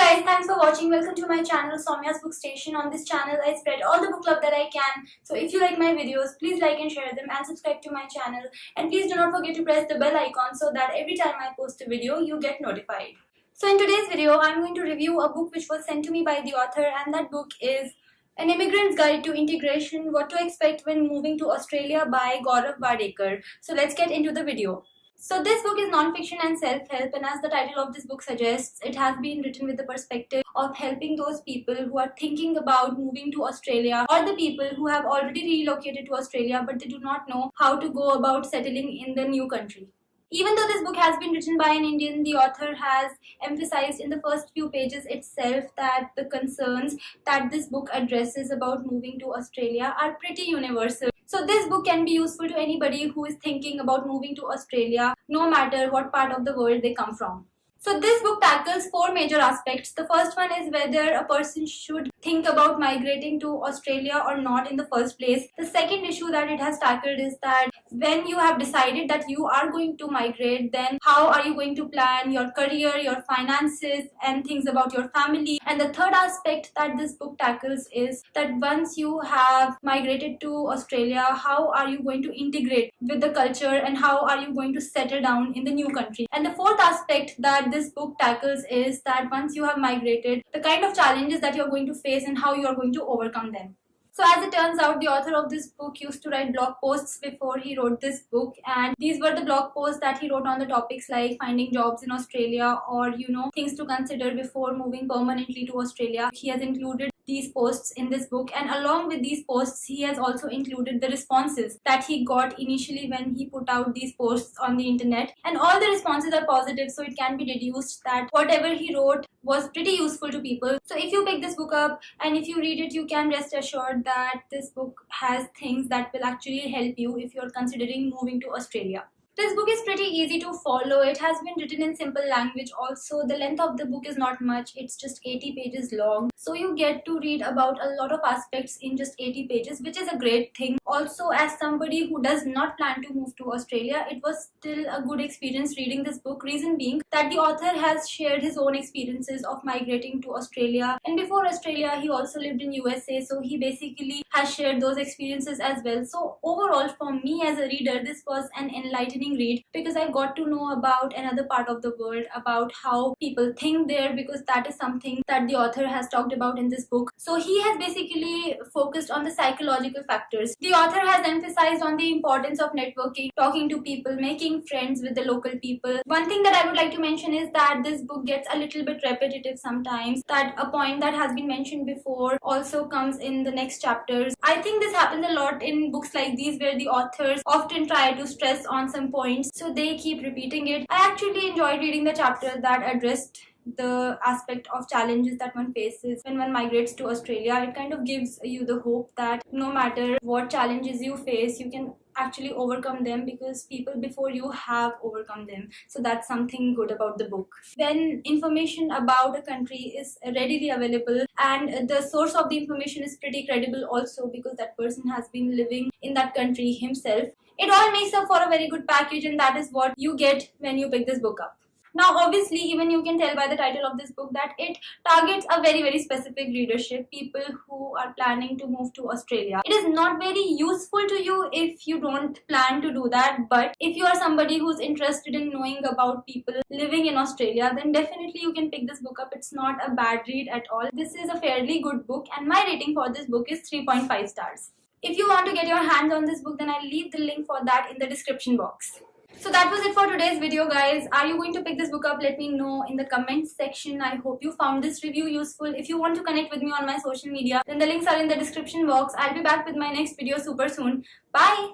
guys, thanks for watching. Welcome to my channel Saumya's Bookstation. On this channel, I spread all the book love that I can. So if you like my videos, please like and share them and subscribe to my channel. And please do not forget to press the bell icon so that every time I post a video, you get notified. So in today's video, I'm going to review a book which was sent to me by the author, and that book is An Immigrant's Guide to Integration: What to Expect When Moving to Australia by Gaurav Wadekar. So let's get into the video. So this book is non-fiction and self-help, and as the title of this book suggests, it has been written with the perspective of helping those people who are thinking about moving to Australia, or the people who have already relocated to Australia but they do not know how to go about settling in the new country. Even though this book has been written by an Indian, the author has emphasized in the first few pages itself that the concerns that this book addresses about moving to Australia are pretty universal. So this book can be useful to anybody who is thinking about moving to Australia, no matter what part of the world they come from. So this book tackles four major aspects. The first one is whether a person should think about migrating to Australia or not in the first place. The second issue that it has tackled is that when you have decided that you are going to migrate, then how are you going to plan your career, your finances, and things about your family. And the third aspect that this book tackles is that once you have migrated to Australia, how are you going to integrate with the culture and how are you going to settle down in the new country. And the fourth aspect that this book tackles is that once you have migrated, the kind of challenges that you're going to face and how you're going to overcome them. So as it turns out, the author of this book used to write blog posts before he wrote this book, and these were the blog posts that he wrote on the topics like finding jobs in Australia, or things to consider before moving permanently to Australia. He has included these posts in this book, and along with these posts he has also included the responses that he got initially when he put out these posts on the internet, and all the responses are positive, so it can be deduced that whatever he wrote was pretty useful to people. So if you pick this book up and if you read it, you can rest assured that this book has things that will actually help you if you're considering moving to Australia. This book is pretty easy to follow. It has been written in simple language. Also, the length of the book is not much. It's just 80 pages long. So you get to read about a lot of aspects in just 80 pages, which is a great thing. Also, as somebody who does not plan to move to Australia, it was still a good experience reading this book. Reason being that the author has shared his own experiences of migrating to Australia. And before Australia, he also lived in USA. So he basically has shared those experiences as well. So overall, for me as a reader, this was an enlightening read because I got to know about another part of the world, about how people think there, because that is something that the author has talked about in this book. So he has basically focused on the psychological factors. The author has emphasized on the importance of networking, talking to people, making friends with the local people. One thing that I would like to mention is that this book gets a little bit repetitive sometimes, that a point that has been mentioned before also comes in the next chapters. I think this happens a lot in books like these where the authors often try to stress on some points, so they keep repeating it. I actually enjoyed reading the chapter that addressed the aspect of challenges that one faces when one migrates to Australia. It kind of gives you the hope that no matter what challenges you face, you can actually overcome them because people before you have overcome them. So that's something good about the book. When information about a country is readily available and the source of the information is pretty credible also because that person has been living in that country himself, it all makes up for a very good package, and that is what you get when you pick this book up. Now obviously, even you can tell by the title of this book that it targets a very specific readership, people who are planning to move to Australia. It is not very useful to you if you don't plan to do that, but if you are somebody who's interested in knowing about people living in Australia, then definitely you can pick this book up. It's not a bad read at all. This is a fairly good book, and my rating for this book is 3.5 stars. If you want to get your hands on this book, then I'll leave the link for that in the description box. So that was it for today's video, guys. Are you going to pick this book up? Let me know in the comments section. I hope you found this review useful. If you want to connect with me on my social media, then the links are in the description box. I'll be back with my next video super soon. Bye!